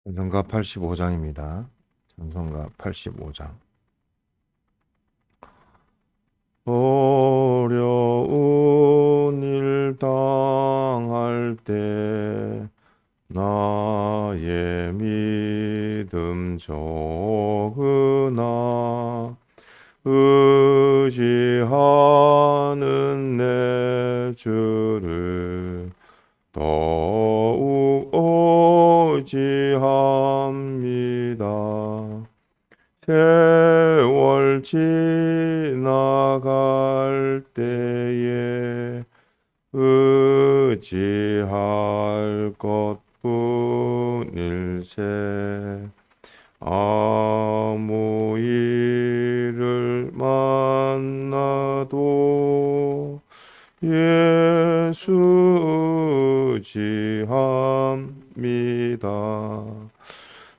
찬송가 85장입니다. 찬송가 85장. 어려운 일 당할 때 나의 믿음 적으나 의지하는 내 주를 더욱 의지합니다. 세월 지나갈 때에 의지할 것뿐일세. 아무 일을 만나도 예수 의지합니다.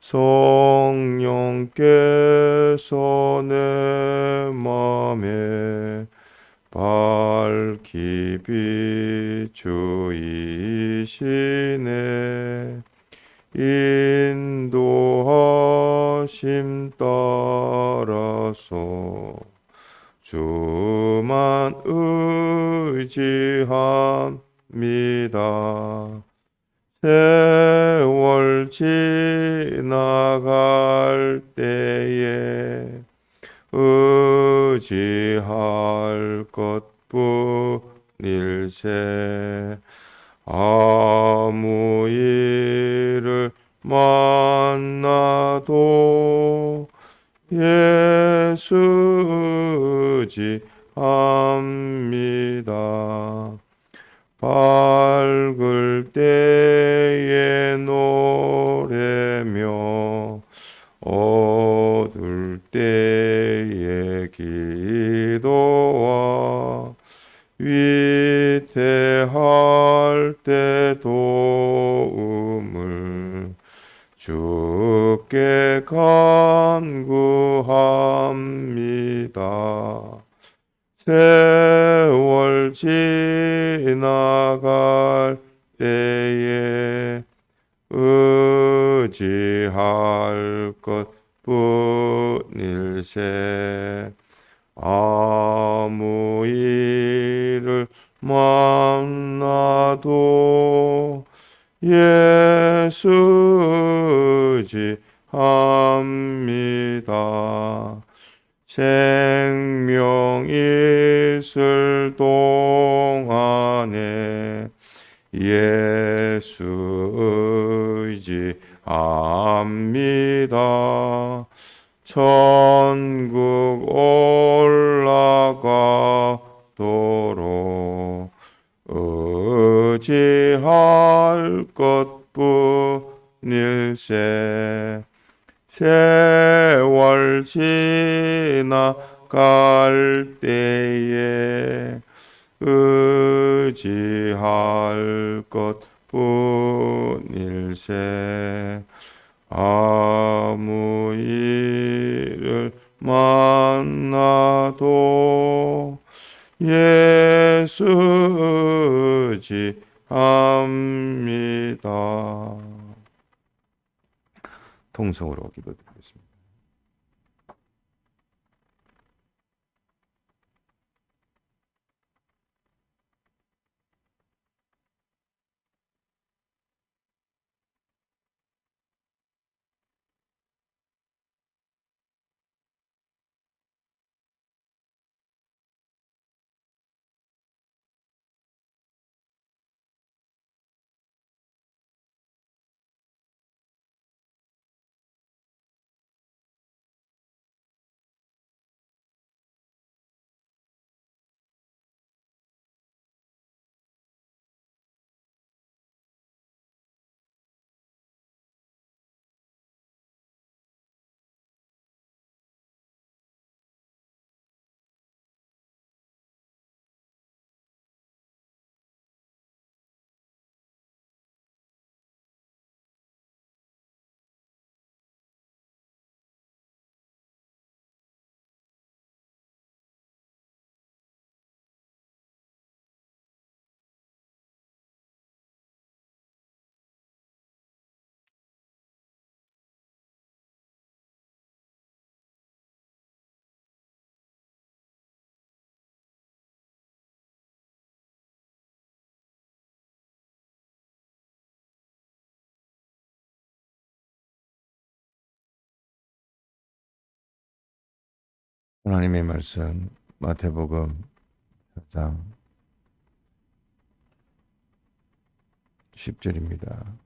성령께서 내 맘에 밝히 비추이시네. 인도하심 따라서 주만 의지합니다. 세월 지나갈 때에 의지할 것뿐일세. 아무 일을 만나도 예수 의지합니다. 밝을 때에 노래며 어두울 때에 기도와 위태할 때 도움을 주께 간구합니다. 세월 지나갈 때에 의지할 것뿐일세. 아무 일을 만나도 예수 의지합니다. 생명 있을 동안에 예수 의지합니다. 천국 올라가도록 의지할 것뿐일세. 세월 지나갈 때에 의지할 것뿐일세. 아무 일을 만나도 예수 의지합니다. 통성으로 기도드리겠습니다. 하나님의 말씀 마태복음 4장 10절입니다.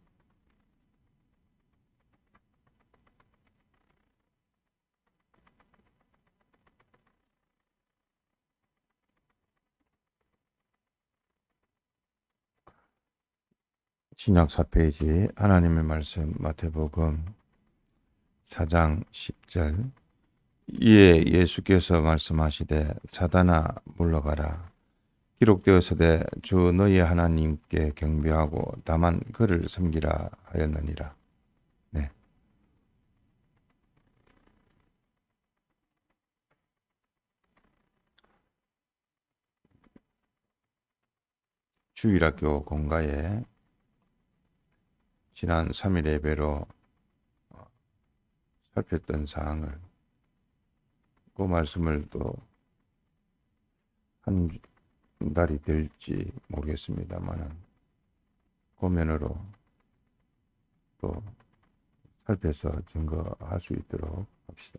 신약 4페이지 하나님의 말씀 마태복음 4장 10절. 이에 예수께서 말씀하시되 사단아 물러가라. 기록되었으되 주 너희 하나님께 경배하고 다만 그를 섬기라 하였느니라. 네. 주일학교 공가에 지난 3일 예배로 살폈던 사항을 그 말씀을 또 한 달이 될지 모르겠습니다만은 고면으로 또 살펴서 증거할 수 있도록 합시다.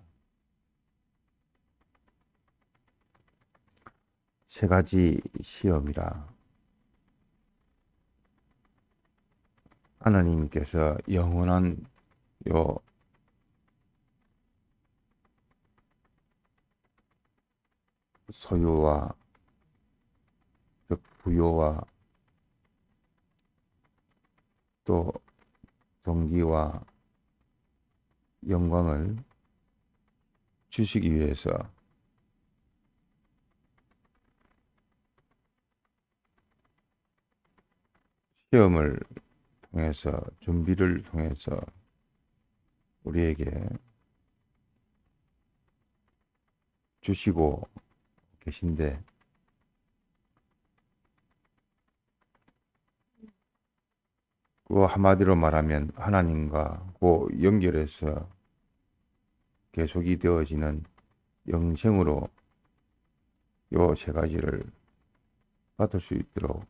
세 가지 시험이라 하나님께서 영원한 요 소유와 즉 부요와 또 존귀와 영광을 주시기 위해서 시험을 통해서 준비를 통해서 우리에게 주시고 계신데 그 한마디로 말하면 하나님과 그 연결해서 계속이 되어지는 영생으로 요 세 가지를 받을 수 있도록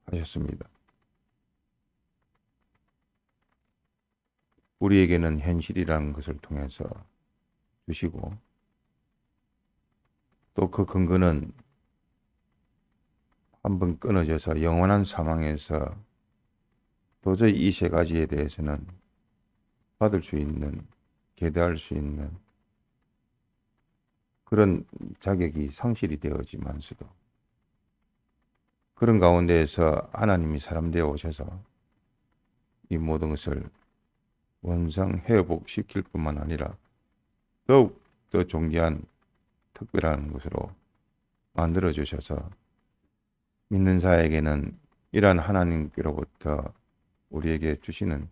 하셨습니다. 우리에게는 현실이라는 것을 통해서 주시고 또 그 근거는 한번 끊어져서 영원한 사망에서 도저히 이 세 가지에 대해서는 받을 수 있는, 계대할 수 있는 그런 자격이 상실이 되어지만서도 그런 가운데에서 하나님이 사람 되어 오셔서 이 모든 것을 원상 회복시킬 뿐만 아니라 더욱 더 존귀한 특별한 것으로 만들어 주셔서 믿는 자에게는 이러한 하나님께로부터 우리에게 주시는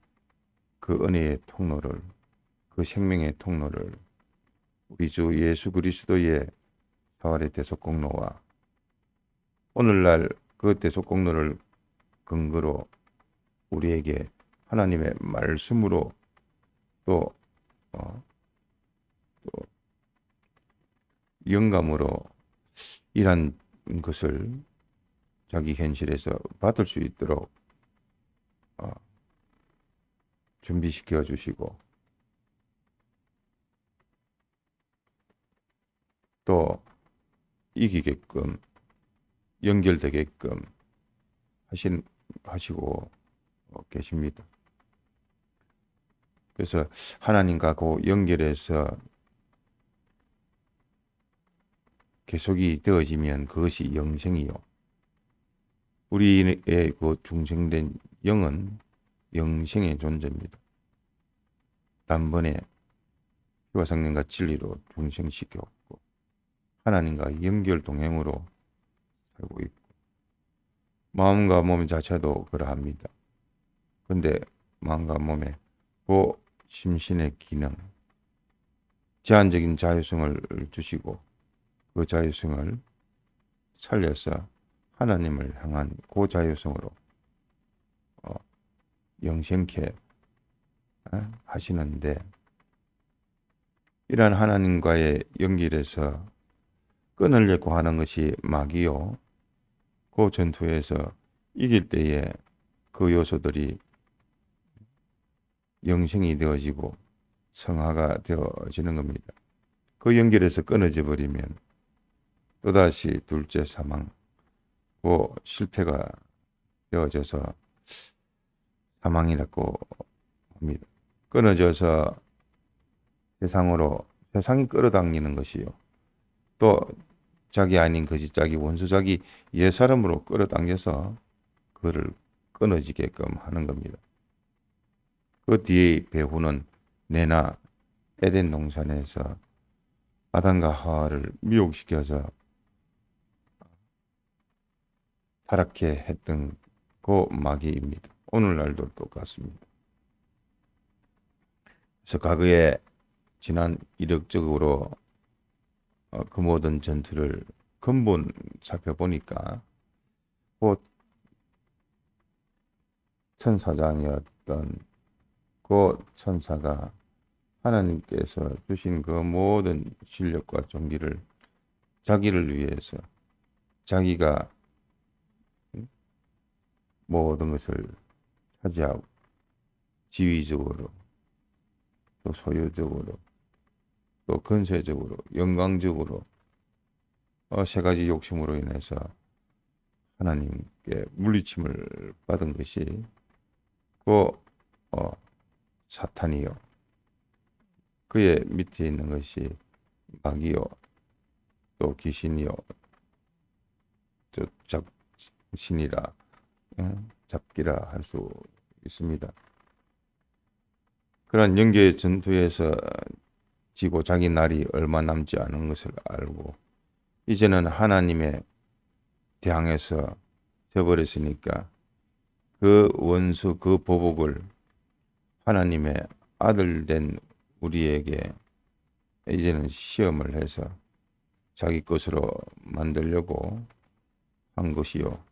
그 은혜의 통로를, 그 생명의 통로를 우리 주 예수 그리스도의 사활의 대속공로와 오늘날 그 대속공로를 근거로 우리에게 하나님의 말씀으로 또 영감으로 이런 것을 자기 현실에서 받을 수 있도록 준비시켜 주시고 또 이기게끔 연결되게끔 하시고 계십니다. 그래서 하나님과 그 연결해서 계속이 되어지면 그것이 영생이요. 우리의 그 중생된 영은 영생의 존재입니다. 단번에 피와 성령과 진리로 중생시켰고 하나님과 연결 동행으로 살고 있고 마음과 몸 자체도 그러합니다. 근데 마음과 몸의 그 심신의 기능, 제한적인 자유성을 주시고 그 자유성을 살려서 하나님을 향한 그 자유성으로 영생케 하시는데 이러한 하나님과의 연결에서 끊으려고 하는 것이 마귀요. 그 전투에서 이길 때에 그 요소들이 영생이 되어지고 성화가 되어지는 겁니다. 그 연결에서 끊어져 버리면 또다시 둘째 사망, 그 실패가 되어져서 사망이라고 합니다. 끊어져서 세상이 끌어당기는 것이요. 또 자기 아닌 거짓 자기 원수 자기 옛사람으로 끌어당겨서 그를 끊어지게끔 하는 겁니다. 그 뒤에 배후는 내나 에덴 동산에서 아담과 하와를 미혹시켜서 타락해 했던 그 마귀입니다. 오늘날도 똑같습니다. 그래서 과거에 지난 이력적으로 그 모든 전투를 근본 살펴보니까 곧 천사장이었던 그 천사가 하나님께서 주신 그 모든 실력과 종기를 자기를 위해서 자기가 모든 것을 차지하고 지위적으로 또 소유적으로 또 근세적으로 영광적으로 세 가지 욕심으로 인해서 하나님께 물리침을 받은 것이 그 사탄이요. 그의 밑에 있는 것이 마귀요. 또 귀신이요. 또 잡신이라 잡기라 할 수 있습니다. 그런 영계의 전투에서 지고 자기 날이 얼마 남지 않은 것을 알고 이제는 하나님에 대항해서 져버렸으니까 그 원수 그 보복을 하나님의 아들 된 우리에게 이제는 시험을 해서 자기 것으로 만들려고 한 것이요.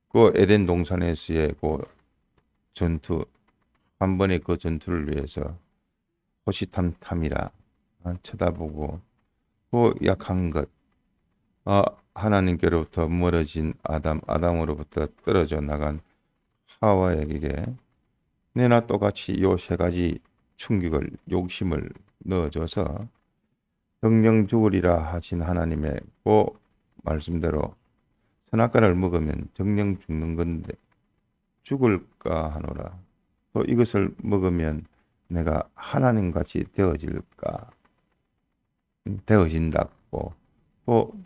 그 에덴 동산에서의 그 전투 한 번의 그 전투를 위해서 호시탐탐이라 쳐다보고 그 약한 것 하나님께로부터 멀어진 아담으로부터 떨어져 나간 하와에게 내나 똑같이 요 세 가지 충격을 욕심을 넣어줘서 정령 죽으리라 하신 하나님의 그 말씀대로 선악과를 먹으면 정령 죽는 건데 죽을까 하노라. 또 이것을 먹으면 내가 하나님같이 되어진다고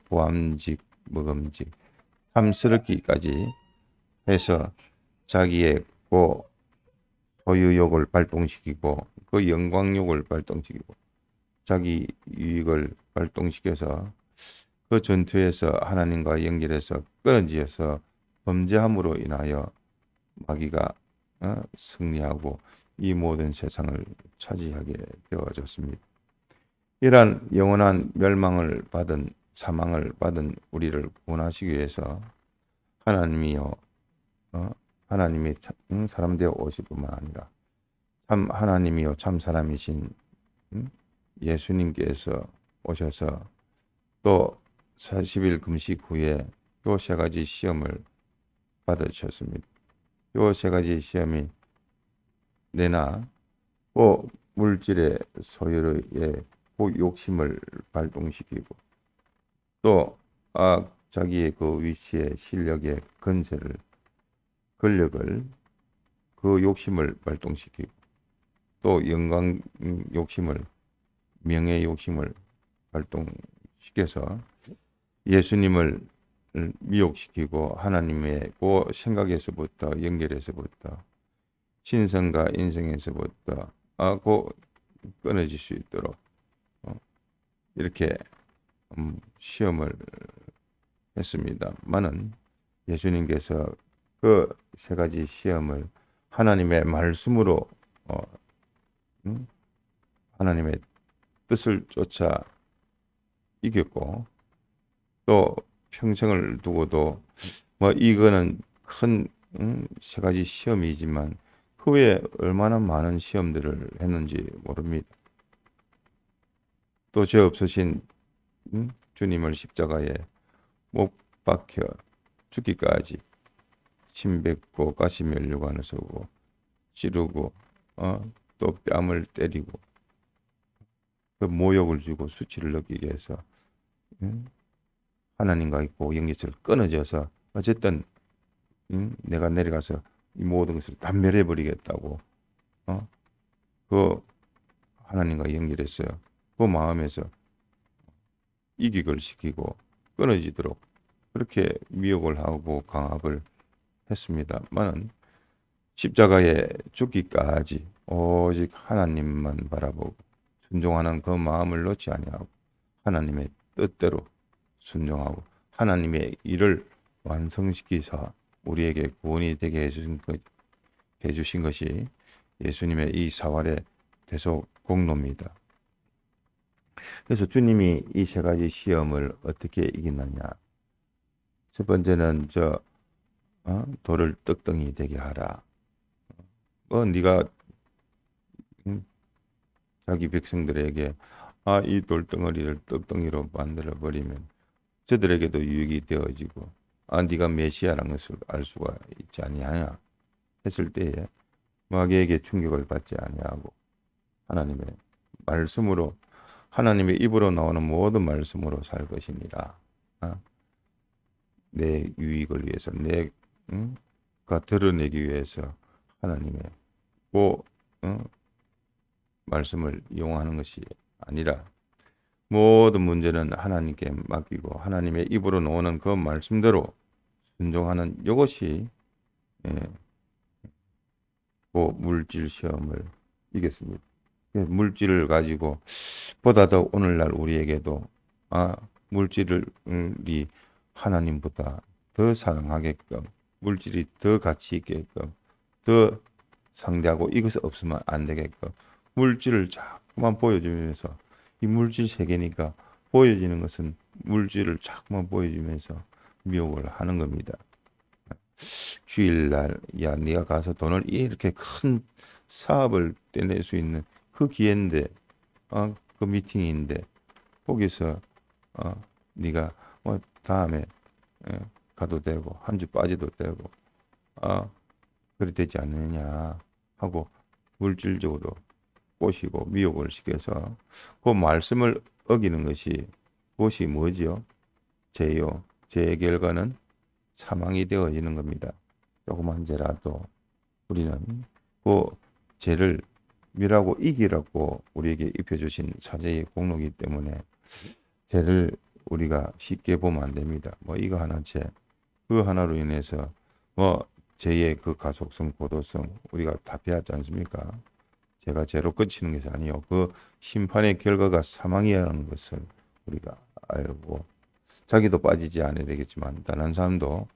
보암직 먹음직 탐스럽기까지 해서 자기의 그 소유욕을 발동시키고 그 영광욕을 발동시키고 자기 유익을 발동시켜서 그 전투에서 하나님과 연결해서 끊어지어서 범죄함으로 인하여 마귀가 승리하고 이 모든 세상을 차지하게 되어졌습니다. 이러한 영원한 멸망을 받은 사망을 받은 우리를 구원하시기 위해서 하나님이요 하나님이 사람 되어 오실 뿐만 아니라 참 하나님이요 참 사람이신 예수님께서 오셔서 또 40일 금식 후에 요 세 가지 시험을 받으셨습니다. 요 세 가지 시험이 내나 그 물질의 소유의 그 욕심을 발동시키고 또 자기의 그 위치의 실력의 권력을 그 욕심을 발동시키고 또 영광 욕심을 명예 욕심을 발동시켜서 예수님을 미혹시키고 하나님의 그 생각에서부터 연결해서부터 신성과 인성에서부터 그 끊어질 수 있도록 이렇게 시험을 했습니다만은 예수님께서 그 세 가지 시험을 하나님의 말씀으로 하나님의 뜻을 쫓아 이겼고 또 평생을 두고도 이거는 큰 세 가지 시험이지만 그 외에 얼마나 많은 시험들을 했는지 모릅니다. 또 죄 없으신 주님을 십자가에 못 박혀 죽기까지 침 뱉고 가시면류관을 서고 찌르고 또 뺨을 때리고 그 모욕을 주고 수치를 느끼게 해서 하나님과 있고 연결체를 끊어져서 어쨌든 내가 내려가서 이 모든 것을 다 멸해버리겠다고 그 하나님과 연결했어요. 그 마음에서 이익을 시키고 끊어지도록 그렇게 미혹을 하고 강압을 했습니다만은 십자가에 죽기까지 오직 하나님만 바라보고 순종하는 그 마음을 놓지 아니하고 하나님의 뜻대로 순종하고 하나님의 일을 완성시키사 우리에게 구원이 되게 해주신 것이 예수님의 이 사활의 대속 공로입니다. 그래서 주님이 이 세 가지 시험을 어떻게 이기느냐. 첫 번째는 돌을 떡덩이 되게 하라. 네가 자기 백성들에게 이 돌덩어리를 떡덩이로 만들어 버리면 저들에게도 유익이 되어지고 네가 메시아라는 것을 알 수가 있지 아니하냐 했을 때에 마귀에게 충격을 받지 아니하고 하나님의 말씀으로 하나님의 입으로 나오는 모든 말씀으로 살 것이니라. 내 유익을 위해서 내가 드러내기 위해서 하나님의 말씀을 이용하는 것이 아니라 모든 문제는 하나님께 맡기고 하나님의 입으로 나오는 그 말씀대로 순종하는 이것이 물질 시험을 이겼습니다. 물질을 가지고 보다 더 오늘날 우리에게도 물질이 하나님보다 더 사랑하게끔 물질이 더 가치 있게끔 더 상대하고 이것이 없으면 안 되게끔 물질을 자꾸만 보여주면서 이 물질 세계니까 보여지는 것은 물질을 자꾸만 보여주면서 미혹을 하는 겁니다. 주일날 네가 가서 돈을 이렇게 큰 사업을 떼낼 수 있는 그 기회인데 그 미팅인데 거기서 네가 다음에 가도 되고 한 주 빠져도 되고 그리 되지 않느냐 하고 물질적으로 꼬시고 미혹을 시켜서 그 말씀을 어기는 것이 그것이 뭐지요? 죄요. 죄의 결과는 사망이 되어지는 겁니다. 조그만 죄라도 우리는 그 죄를 멸하고 이기라고 우리에게 입혀주신 사제의 공로이기 때문에 죄를 우리가 쉽게 보면 안 됩니다. 이거 하나 죄, 그 하나로 인해서 죄의 그 가속성, 고도성 우리가 다 배웠지 않습니까? 죄가 죄로 끝이는 것이 아니요. 그 심판의 결과가 사망이라는 것을 우리가 알고 자기도 빠지지 않아야 되겠지만 다른 사람도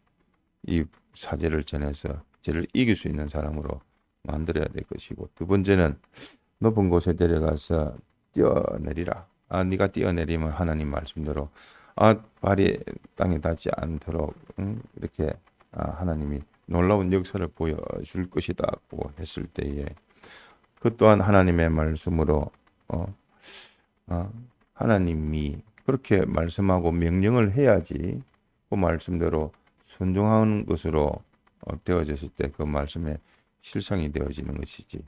이 사죄를 전해서 죄를 이길 수 있는 사람으로 만들어야 될 것이고 두 번째는 높은 곳에 데려가서 뛰어내리라. 네가 뛰어내리면 하나님 말씀대로 발이 땅에 닿지 않도록 이렇게 하나님이 놀라운 역사를 보여줄 것이다고 했을 때에 그 또한 하나님의 말씀으로 하나님이 그렇게 말씀하고 명령을 해야지 그 말씀대로 순종하는 것으로 되어졌을 때 그 말씀의 실상이 되어지는 것이지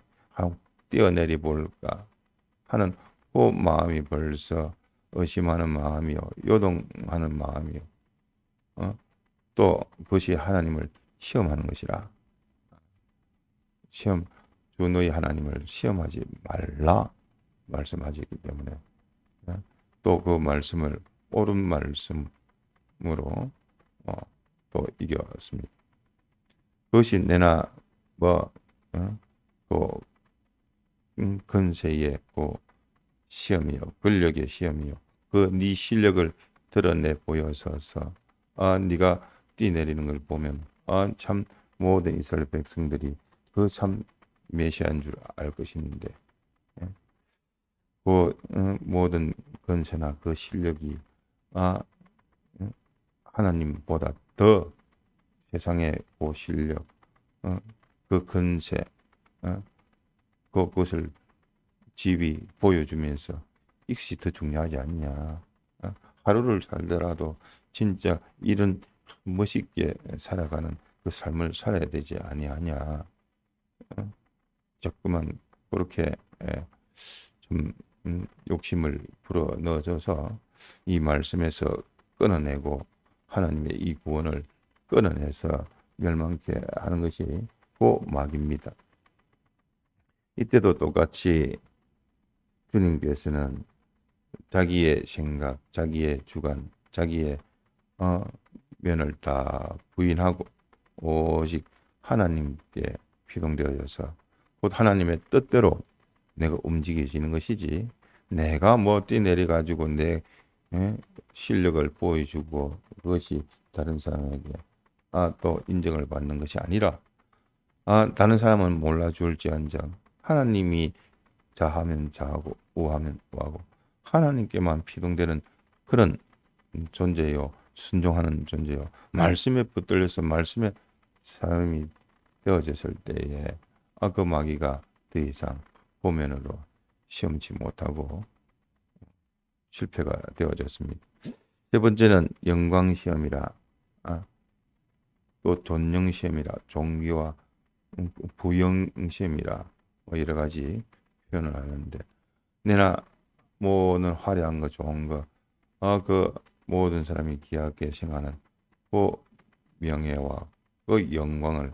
뛰어내리 볼까 하는 그 마음이 벌써 의심하는 마음이요 요동하는 마음이요 또 그것이 하나님을 시험하는 것이라 주 너희 하나님을 시험하지 말라 말씀하시기 때문에 또 그 말씀을 옳은 말씀으로 또 이겼습니다. 그것이 내나 근세의 시험이요 권력의 시험이요 그 네 실력을 드러내 보여서서 네가 뛰내리는 걸 보면 참 모든 이스라엘 백성들이 그 참 메시아인 줄 알 것인데 그 모든 근세나 그 실력이 하나님보다 더 세상의 그 실력 그 근세 그것을 지위 보여주면서 이것이 더 중요하지 않냐. 하루를 살더라도 진짜 이런 멋있게 살아가는 그 삶을 살아야 되지 아니하냐. 자꾸만 그렇게 좀 욕심을 불어 넣어줘서 이 말씀에서 끊어내고 하나님의 이 구원을 끊어내서 멸망케 하는 것이 그 마귀입니다. 이때도 똑같이 주님께서는 자기의 생각, 자기의 주관, 자기의 면을 다 부인하고 오직 하나님께 피동되어져서 곧 하나님의 뜻대로 내가 움직여지는 것이지, 내가 뭐 뛰내려 가지고 내 실력을 보여주고 그것이 다른 사람에게 또 인정을 받는 것이 아니라, 다른 사람은 몰라줄지언정 하나님이 자하면 자하고 우하면 우하고 하나님께만 피동되는 그런 존재요, 순종하는 존재요, 말씀에 붙들려서 말씀에 사람이 되어졌을 때에 그 마귀가 더 이상 보면으로 시험치 못하고 실패가 되어졌습니다. 세 번째는 영광시험이라, 또 존영시험이라, 종교와 부영시험이라, 여러 가지 표현을 하는데, 내나 모든 화려한 거, 좋은 거, 그 모든 사람이 귀하게 생각하는 그 명예와 그 영광을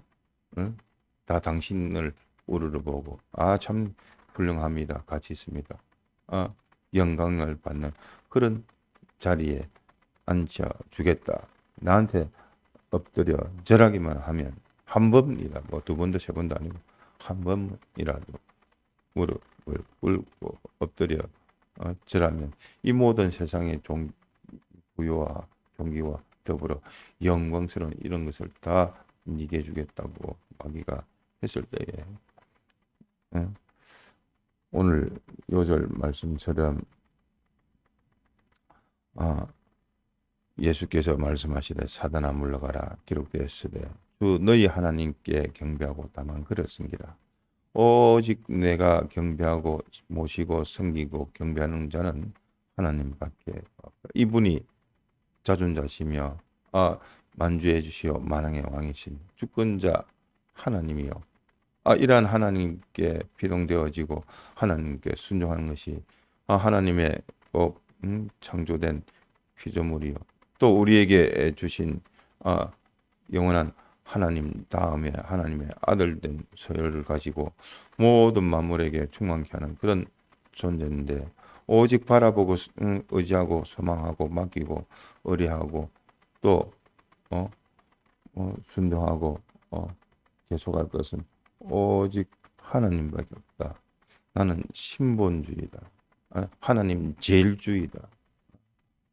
다 당신을 우러러보고 참 훌륭합니다, 가치 있습니다, 영광을 받는 그런 자리에 앉혀주겠다, 나한테 엎드려 절하기만 하면 한 번이라, 뭐 두 번도 세 번도 아니고 한 번이라도 무릎을 꿇고 엎드려 절하면 이 모든 세상의 부요와 존귀와 더불어 영광스러운 이런 것을 다 네게 해주겠다고 마귀가 했을 때에, 오늘 요절 말씀처럼 예수께서 말씀하시되 사단아 물러가라 기록되었으되 주 너희 하나님께 경배하고 다만 그랬음기라. 오직 내가 경배하고 모시고 섬기고 경배하는 자는 하나님밖에 없다. 이분이 자존자시며 만주해 주시오 만왕의 왕이신 주권자 하나님이요, 이러한 하나님께 비동되어지고 하나님께 순종하는 것이 하나님의 창조된 피조물이요, 또 우리에게 주신 영원한 하나님 다음에 하나님의 아들된 소유를 가지고 모든 만물에게 충만케 하는 그런 존재인데, 오직 바라보고 의지하고 소망하고 맡기고 의뢰하고 또 순종하고 계속할 것은 오직 하나님밖에 없다. 나는 신본주의다, 하나님 제일주의다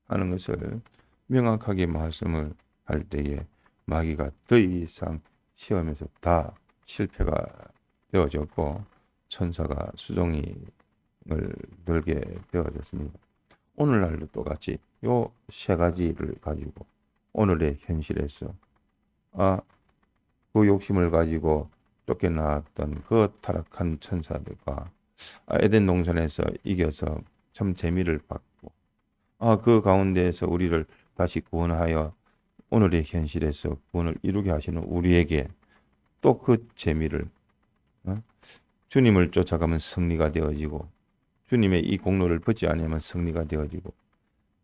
하는 것을 명확하게 말씀을 할 때에 마귀가 더 이상 시험에서 다 실패가 되어졌고 천사가 수종을 들게 되어졌습니다. 오늘날도 똑같이 요 세 가지를 가지고 오늘의 현실에서 그 욕심을 가지고 쫓겨나왔던 그 타락한 천사들과 에덴 동산에서 이겨서 참 재미를 받고 그 가운데에서 우리를 다시 구원하여 오늘의 현실에서 구원을 이루게 하시는 우리에게 또 그 재미를, 주님을 쫓아가면 승리가 되어지고 주님의 이 공로를 벗지 않으면 승리가 되어지고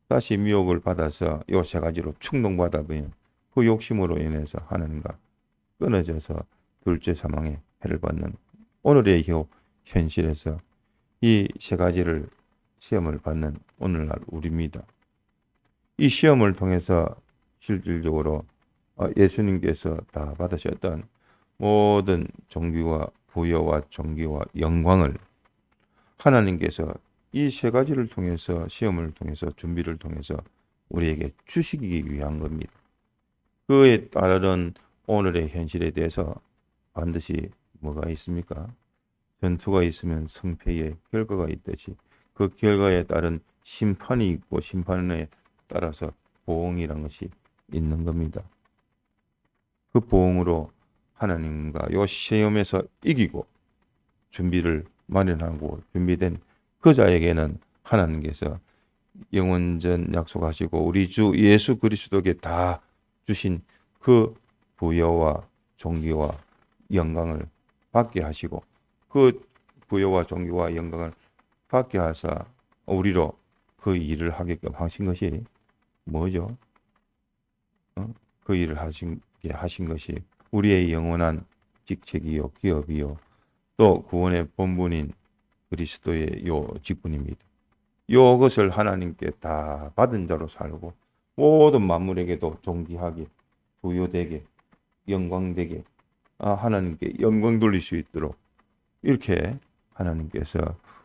다시 미혹을 받아서 요 세 가지로 충동받아 버리는 그 욕심으로 인해서 하나님과 끊어져서 둘째 사망의 해를 받는 오늘의 현실에서 이 세 가지를 시험을 받는 오늘날 우리입니다. 이 시험을 통해서 실질적으로 예수님께서 다 받으셨던 모든 존귀와 부여와 존귀와 영광을 하나님께서 이 세 가지를 통해서 시험을 통해서 준비를 통해서 우리에게 주시기 위한 겁니다. 그에 따른 오늘의 현실에 대해서 반드시 뭐가 있습니까? 전투가 있으면 승패의 결과가 있듯이 그 결과에 따른 심판이 있고 심판에 따라서 보응이라는 것이 있는 겁니다. 그 보응으로 하나님과 요 시험에서 이기고 준비를 마련하고 준비된 그 자에게는 하나님께서 영원전 약속하시고 우리 주 예수 그리스도께 다 주신 그 부여와 존귀와 영광을 받게 하시고 그 부여와 존귀와 영광을 받게 하사 우리로 그 일을 하게끔 하신 것이 뭐죠? 그 일을 하신 것이 우리의 영원한 직책이요, 기업이요, 또 구원의 본분인 그리스도의 요 직분입니다. 요것을 하나님께 다 받은 자로 살고 모든 만물에게도 존귀하게 부요되게 영광되게 하나님께 영광 돌릴 수 있도록 이렇게 하나님께서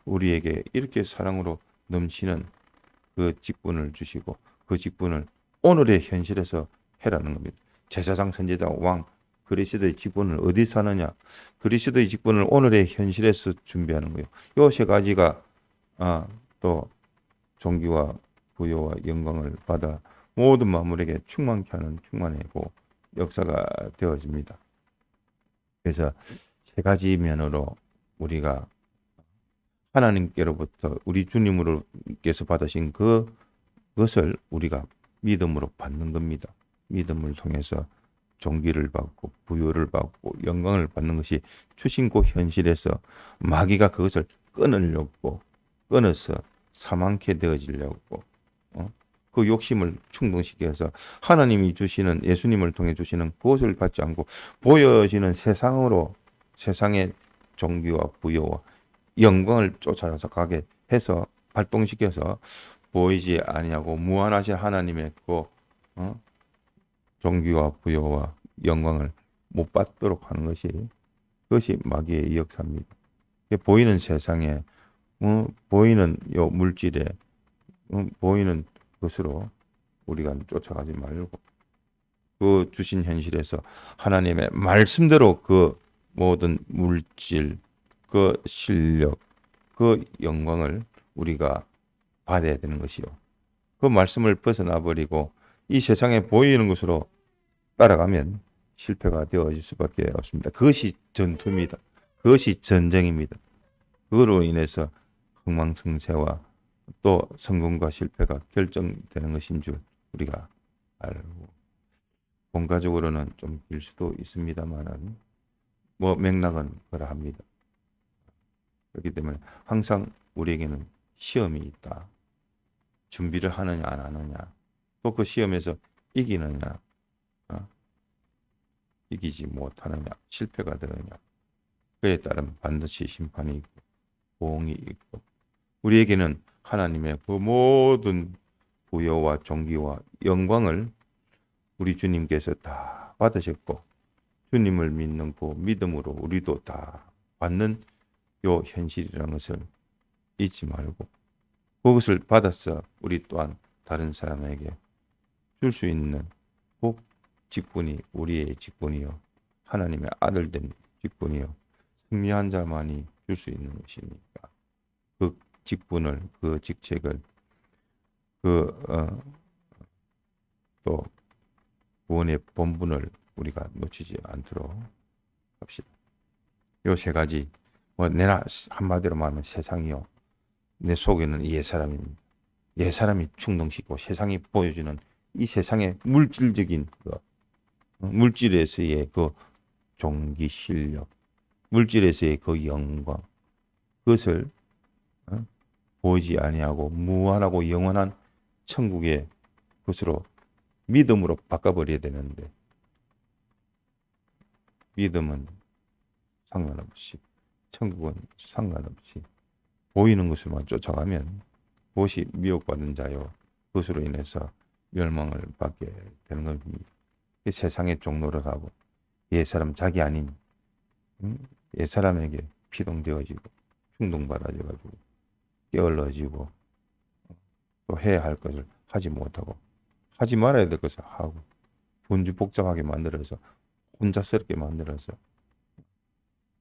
우리에게 이렇게 사랑으로 넘치는 그 직분을 주시고 그 직분을 오늘의 현실에서 해라는 겁니다. 제사장, 선지자, 왕, 그리스도의 직분을 어디서 하느냐? 그리스도의 직분을 오늘의 현실에서 준비하는 거예요. 요 세 가지가 또 존귀와 부요와 영광을 받아 모든 만물에게 충만케 하는 충만이고 역사가 되어집니다. 그래서 세 가지 면으로 우리가 하나님께로부터 우리 주님으로께서 받으신 그것을 우리가 믿음으로 받는 겁니다. 믿음을 통해서 존귀를 받고 부요를 받고 영광을 받는 것이 추신고 현실에서 마귀가 그것을 끊으려고 끊어서 사망케 되어지려고 그 욕심을 충동시켜서 하나님이 주시는 예수님을 통해 주시는 그것을 받지 않고 보여지는 세상으로 세상의 존귀와 부요와 영광을 쫓아서 가게 해서 발동시켜서 보이지 아니하고 무한하신 하나님의 그 존귀와 부요와 영광을 못 받도록 하는 그것이 마귀의 역사입니다. 보이는 세상에 보이는 요 물질에 보이는 것으로 우리가 쫓아가지 말고 그 주신 현실에서 하나님의 말씀대로 그 모든 물질, 그 실력, 그 영광을 우리가 받아야 되는 것이요. 그 말씀을 벗어나 버리고 이 세상에 보이는 것으로 따라가면 실패가 되어질 수밖에 없습니다. 그것이 전투입니다. 그것이 전쟁입니다. 그거로 인해서 흥망성쇠와 또 성공과 실패가 결정되는 것인 줄 우리가 알고 본가적으로는 좀 길 수도 있습니다만은 맥락은 그러합니다. 그렇기 때문에 항상 우리에게는 시험이 있다. 준비를 하느냐 안 하느냐 또 그 시험에서 이기느냐 이기지 못하느냐 실패가 되느냐 그에 따른 반드시 심판이 있고 보응이 있고 우리에게는 하나님의 그 모든 부여와 존귀와 영광을 우리 주님께서 다 받으셨고 주님을 믿는 그 믿음으로 우리도 다 받는 요 현실이라는 것을 잊지 말고 그것을 받아서 우리 또한 다른 사람에게 줄 수 있는 그 직분이 우리의 직분이요 하나님의 아들된 직분이요 승리한 자만이 줄 수 있는 것이니까 그 직분을 그 직책을 또 구원의 본분을 우리가 놓치지 않도록 합시다. 요 세 가지 내나 한마디로 말하면 세상이요 내 속에는 옛사람입니다. 옛사람이 충동시키고 세상이 보여주는 이 세상의 물질적인 물질에서의 그 종기 실력 물질에서의 그 영광 그것을 보이지 아니하고 무한하고 영원한 천국의 것으로 믿음으로 바꿔버려야 되는데 믿음은 상관없이 천국은 상관없이 보이는 것을만 쫓아가면 그것이 미혹받은 자요 그것으로 인해서 멸망을 받게 되는 겁니다. 세상의 종로를 하고 옛사람 자기 아닌 옛사람에게 피동되어지고 충동받아져가지고 게을러지고 또 해야 할 것을 하지 못하고 하지 말아야 될 것을 하고 분주복잡하게 만들어서 혼자스럽게 만들어서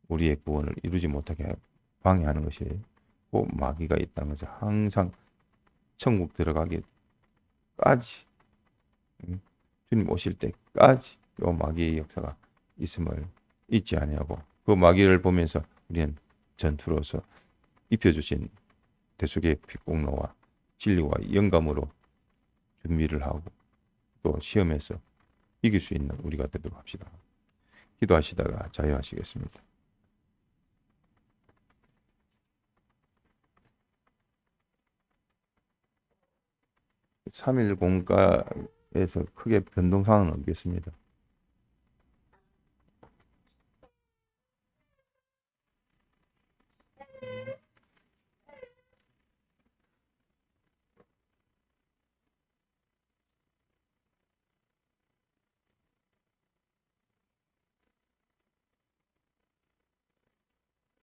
우리의 구원을 이루지 못하게 방해하는 것이 그 마귀가 있다는 것을 항상 천국 들어가기까지 주님 오실 때까지 이 마귀의 역사가 있음을 잊지 아니하고 그 마귀를 보면서 우리는 전투로서 입혀주신 대속의 피공로와 진리와 영감으로 준비를 하고 또 시험에서 이길 수 있는 우리가 되도록 합시다. 기도하시다가 자유하시겠습니다. 3일 공가에서 크게 변동사항은 없겠습니다.